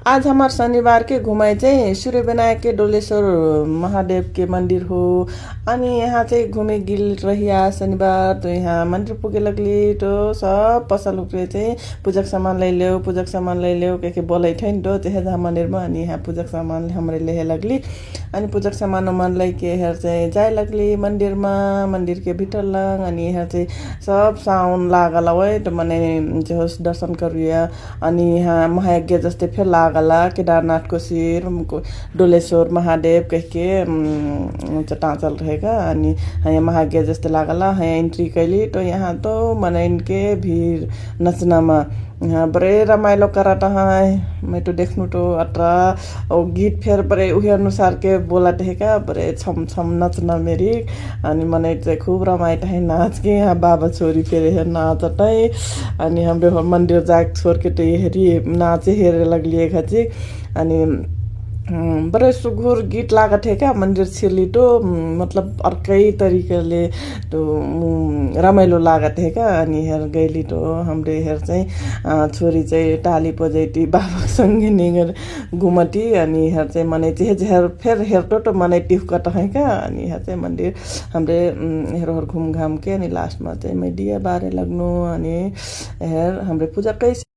आज हमार शनिवार के घुमाई चाहिँ सूर्य विनायक के डोलेश्वर महादेव के मंदिर हो। अनि यहाँ चाहिँ घूमे गिल रहिया शनिवार तो यहाँ मंदिर पुगे लगली तो सब पसल उकरे चाहिँ पूजक सामान लै ल्याऊ के बोलै ठैन तो तेहे जहाँ मंदिर में। अनि यहाँ पूजक सामान हमरे लेहे लगली। अनि पूजक सामान मन लै के हेर चाहिँ जाए लगली मंदिर में, मंदिर के भीतर लंग। अनि यहाँ चाहिँ सब साउन लागल वै तो मने जो दर्शन करिया। अनि यहाँ महायज्ञ जस्ते फिर लागला केदारनाथ को शिर डोलेश्वर महादेव कह के टाँचल रहेगा। अनि यहाँ महायज्ञ जस्ते लागला यहाँ एंट्री कैली तो यहाँ तो मने इनके भीड़ नचना में यहाँ बड़े रमाइलो करत है। मैं तो देखनु तो अट्रा और गीत फेर बड़े उहे अनुसार के बोला रहेगा बड़े छम छम नचना मेरी। अनि मने चाहिँ खूब रमाइट है नाच के यहाँ बाबा छोरी फेर हेर नाचत है। अनि हाम्रो मंदिर जाग छोड़ के तो हेरी नाचे हेरे लगली खची। अनि बड़े सुघुर गीत लागत है क्या मंदिर छिरली तो मतलब अर्कै तरिकाले तो रमाइलो लागत है क्या। अनि हेर गईली तो हमरे हेर चाहिँ छोरी चाहिँ टाली बजैती बाबा सँगै निगेर घुमती। अनि हेर चाहिँ मने चाहिँ फेर हेरतो तो मने टिफकट है क्या। अनि हेर चाहिँ मंदिर हमरे हेर घूम घाम के अनि लास्ट में चाहिँ मैं दिया बारे लगनु। अनि हेर हमरे पूजा कैसे